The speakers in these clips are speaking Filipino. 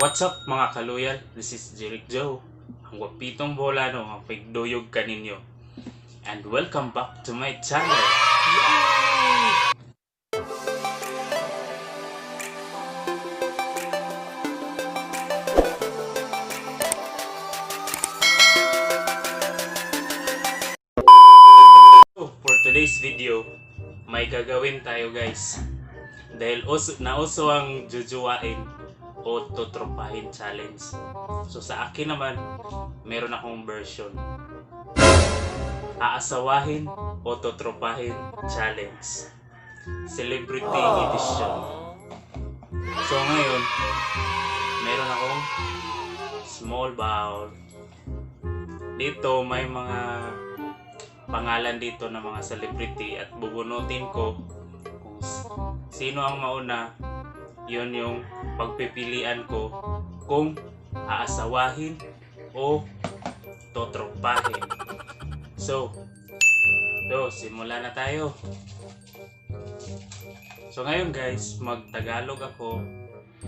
What's up mga kaluyal? This is Jeric Joe, ang wapitong bolano ang pigduyog kaninyo. And welcome back to my channel! Yay! So, for today's video, may gagawin tayo guys. Dahil nauso ang jujuwain o tutropahin challenge. So sa akin naman, meron akong version. Aasawahin o tutropahin challenge. Celebrity edition. So ngayon, meron akong small bowl. Dito may mga pangalan dito ng mga celebrity at bubunutin ko kung sino ang mauna. Yun yung pagpipilian ko kung aasawahin o totropahin. So, simula na tayo. So ngayon guys, mag-Tagalog ako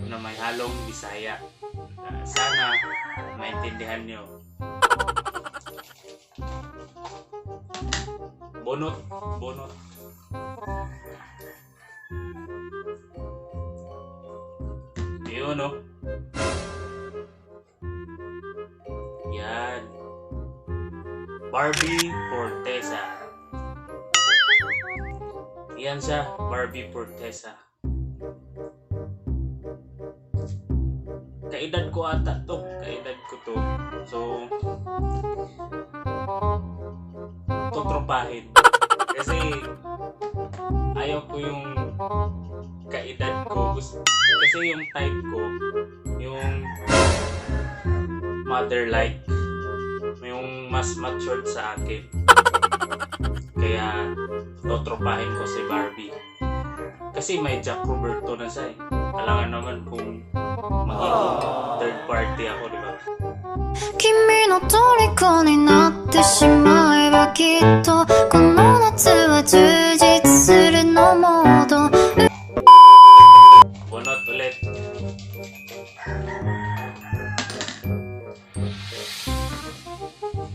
na may halong Bisaya. Sana maintindihan nyo. Bunot. Yun o. Yan. Barbie Forteza. Yan siya, Barbie Forteza. Kaedad ko ata to. Kaedad ko to. So, tutropahin. Kasi, ayaw ko yung kaedad ko. Kasi yung type ko, yung mother-like, yung mas matured sa akin. Kaya, totropahin ko si Barbie. Kasi may Jack Roberto na siya eh. Alangan naman kung magiging third party ako, di ba? 君の虜になってしまえばきっとこの夏は充実するのモード Bunot ulit.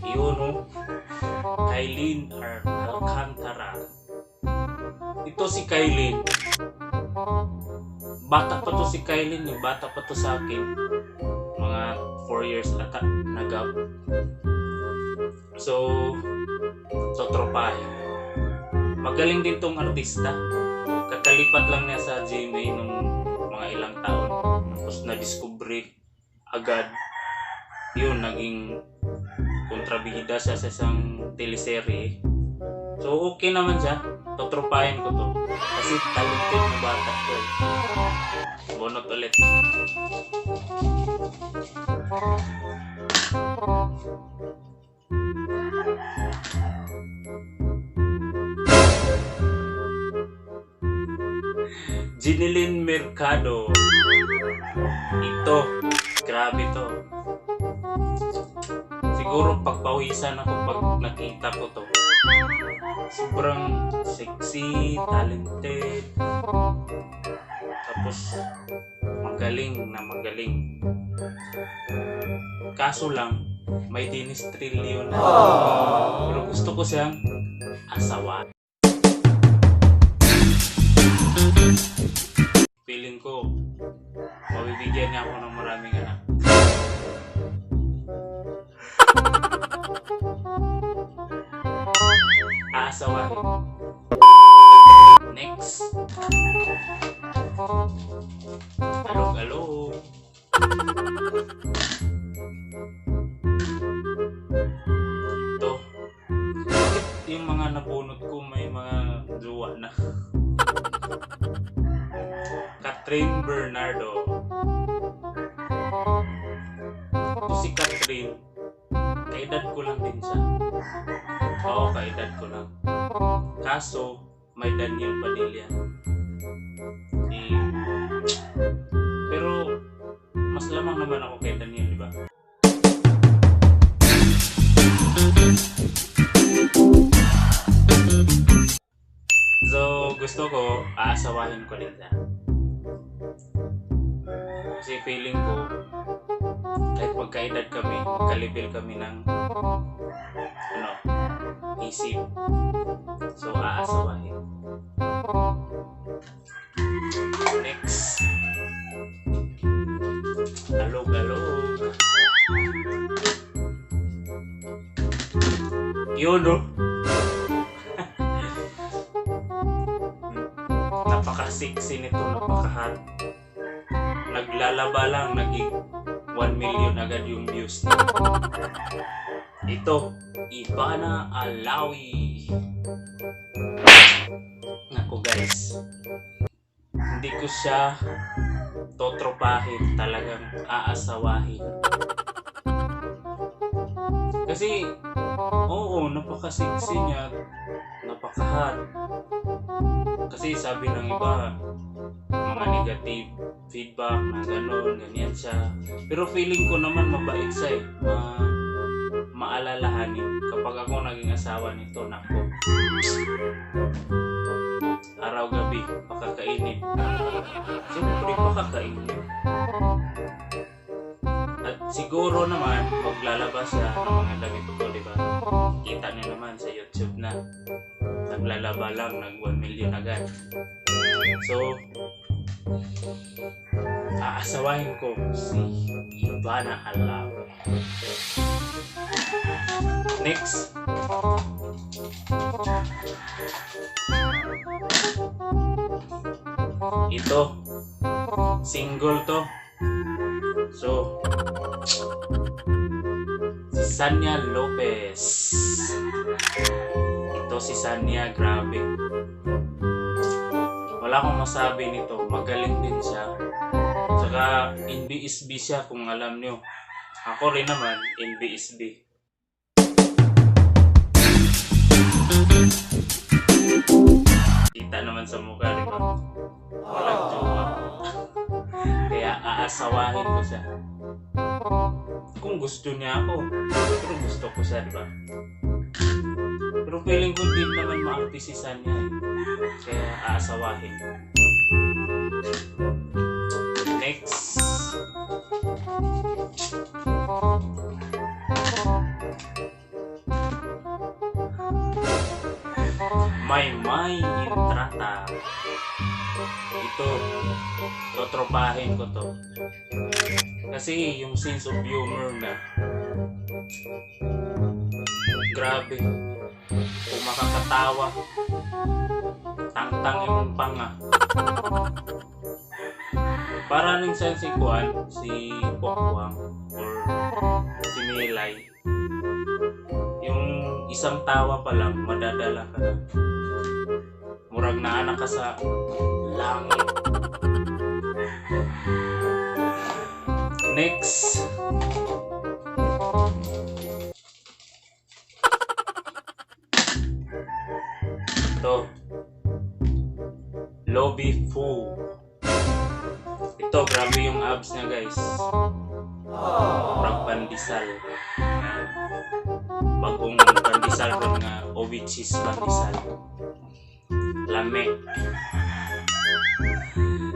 Yun o. Kailin Alcantara. Ito si Kailin. Bata pa to si Kailin eh. Bata pa to sa akin. Mga 4 years ata nagap. So tropahin. Magaling din tong artista. Kakalipat lang niya sa GMA nung mga ilang taon. Tapos na-discover agad. Yun, naging kontrabida siya sa isang teleserye. So okay naman siya. Totropahin ko to. Kasi talented na bata ko eh. Bunot ulit. Jinilyn Mercado. Ito, grabe to. Siguro pagpawisan ako pag nakita ko to. Sobrang sexy, talented. Tapos magaling. Kaso lang, may dinistrilyo na. Pero gusto ko siyang asawa. Feeling ko, mabibigyan niya ako ng maraming anak. Aasawahin. Next. Alog. Ito. Yung mga nabunot ko may mga jowa na. Catherine Bernardo. Ito si Catherine. Kaedad ko lang din siya. Oo, kaedad ko lang. Kaso, may Daniel Padilla. Pero, mas lamang naman ako kay Daniel, di ba? So, gusto ko, aasawahin ko din siya. Kasi feeling ko, kahit magkaedad kami, magka-level kami ng isip. So, aasawahin. Next. Alog. Yun, no? Napaka-sexy nito, napaka-hot. Naglalaba lang, naging 1 million agad yung views niya. Ito, Ivana Alawi. Nako guys, hindi ko siya totropahin, talagang aasawahin. Kasi, oo, napaka-sexy niya, napaka-hot. Kasi sabi ng iba, mga negative feedback na gano'n, ganyan siya. Pero feeling ko naman mabait siya eh. Maalalahanin. Kapag ako naging asawa nito, nako. Araw-gabi, pakakainin. Siyempre, pakakainin. At siguro naman, maglalabas siya ng mga damit ko, di ba? Kita niyo naman sa YouTube na naglalaba lang, nag 1 million agad. So, aasawahin ko si Ivana Alawi. Next. Ito, single to. So, si Sanya Lopez. Ito si Sanya, grabe. Wala akong masabi nito, magaling din siya. Tsaka NBSB siya kung alam nyo. Ako rin naman, NBSB. Kita naman sa mukha, di ba? Walang jowa. Kaya aasawahin ko siya. Kung gusto niya ako, pero gusto ko siya, di ba? Pero feeling ko din naman maartisisan niya eh. Kaya aasawahin. Next. May Intrata. Ito, totropahin ko to. Kasi yung sense of humor na, grabe. Kung makakatawa, tangtang yung panga. Para rin sa si Kuan, si Pokwang, or si Milay. Yung isang tawa pa lang, madadala ka na. Murag na anak ka sa langit. Next. Ito. Lobby Fu. Ito, grabe yung abs niya guys. Murag pandesal. Bagong pandesal ron nga Ovichis pandesal. Lame.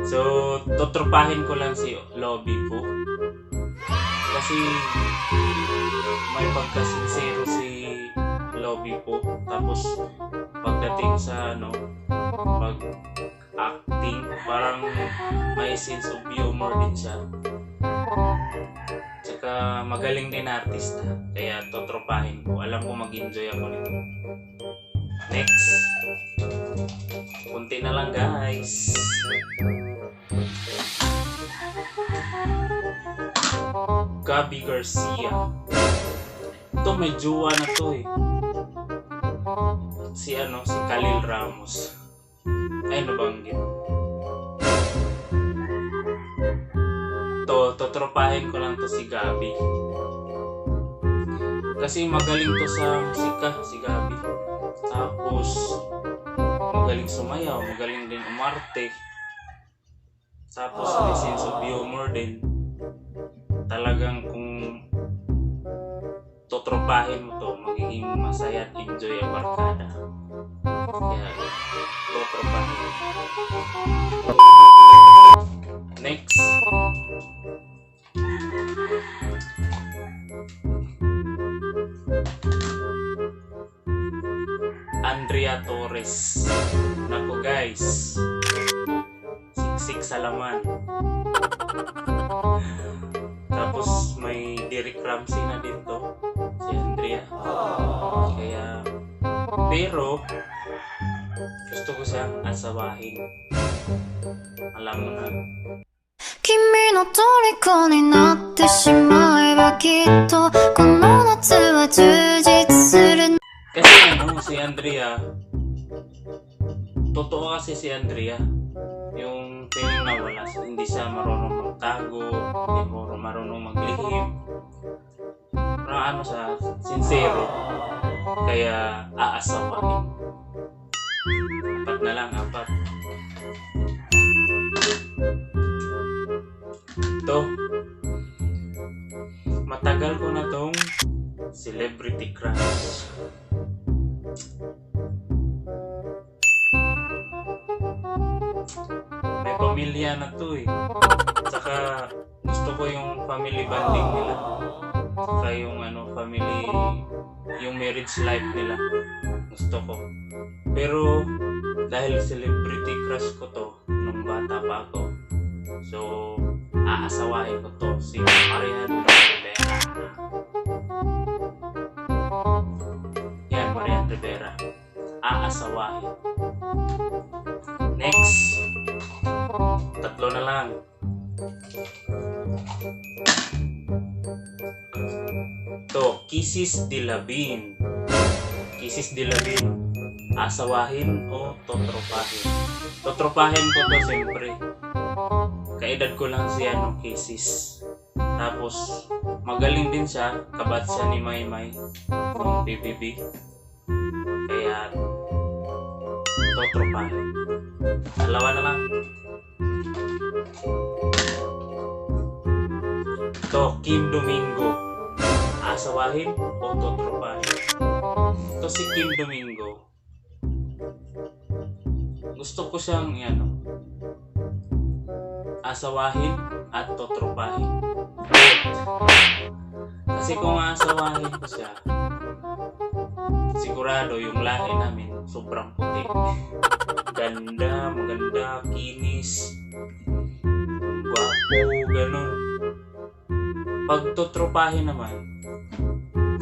So, totropahin ko lang si Lobby po. Kasi may pagkasinsero si Lobby po. Tapos pagdating sa pag-acting, parang may sense of humor din siya. Tsaka magaling din na artista. Kaya totropahin ko. Alam ko mag-enjoy ako nito. Next. Kunti na lang guys. Gabby Garcia. Ito may jowa na to eh. Si Khalil Ramos. Ay nabanggit. Totropahin ko lang to si Gabby. Kasi magaling to sa musika si Gabby. Tapos magaling sumayaw, magaling din umarte. Tapos may sense of humor din. Talagang kung totropahin mo to, magiging masaya at enjoy ang barkada. Kaya totropahin. Next, Andrea Torres. Nako guys, siksik sa laman. Tapos may Derek Ramsey na dito, si Andrea. Kaya, pero gusto ko siyang asawahin. Alam mo na. 君の虜になってしまえばきっとこの夏は充実する Kasi ano, si Andrea, totoo kasi si Andrea, yung feeling na wala, hindi siya marunong magtago, hindi mo marunong maglihim. Pero ano siya, sincero, kaya aasawahin. Apat na lang, apat. Ito, matagal ko na tong celebrity crush. May pamilya na to eh. Saka gusto ko yung family bonding nila. Saka yung family, yung marriage life nila. Gusto ko. Pero dahil celebrity crush ko to nung bata pa ako. So, aasawahin ko to si Marian Rivera. Yan, Marian Rivera. Aasawahin. Next. Tatlo na lang. To, Kisses de la Bean. Kisses de la Bean. Asawahin o totropahin? Totropahin ko to siyempre. Kaedad ko lang siya no Kisses. Tapos, magaling din siya. Kabat siya ni Maymay ng BBB. Kaya, totropahin. Dalawa na lang. To, Kim Domingo. Asawahin o totropahin? To si Kim Domingo. Gusto ko siyang asawahin at totropahin. Kasi kung asawahin ko siya, sigurado yung lahi namin sobrang puti. Ganda, maganda, kinis, gwapo, ganun. Pag totropahin naman,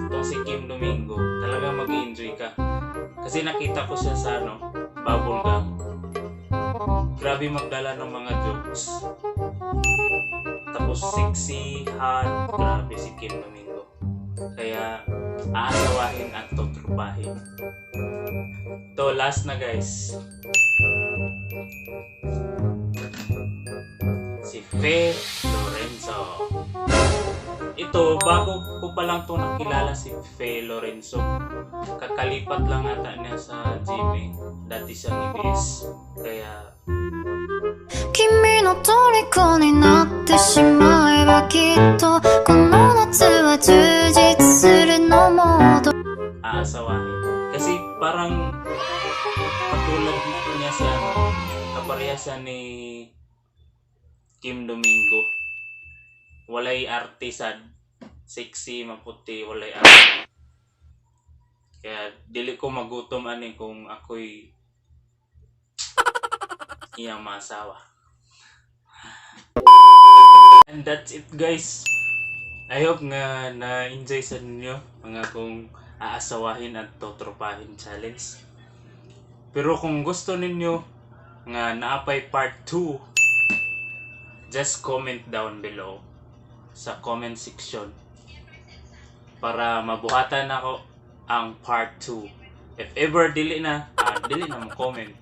itong si Kim Domingo, talagang mag-enjoy ka. Kasi nakita ko siya sa bubblegum. Grabe magdala ng mga jokes. Tapos sexy, hot, grabe si Kim Domingo. Kaya aasawahin at totropahin. To, last na guys. Si Fe Lorenzo. Ito, bago ko pa lang ito nakilala si Fe Lorenzo. Kakalipat lang ata niya sa GMA. Dati siyang EBS. Kaya 君の虜になってしまえばきっとこの夏は充実するのもど aasawahin. Kasi parang katulad niya siya, kapareha siya ni Kim Domingo. Walay artisan, sexy, maputi, walay arte. Kaya dili ko magutom kung ako'y iyang maasawa. And that's it guys. I hope nga na-enjoy sa ninyo mga kung aasawahin at totropahin challenge. Pero kung gusto ninyo nga naapay part 2, just comment down below sa comment section para mabuhatan ako ang part 2. If ever dili na mo comment.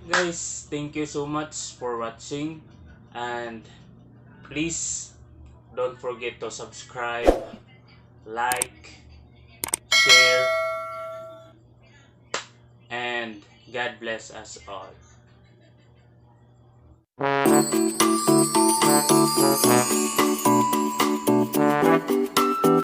Guys, thank you so much for watching, and please don't forget to subscribe, like, share, and God bless us all.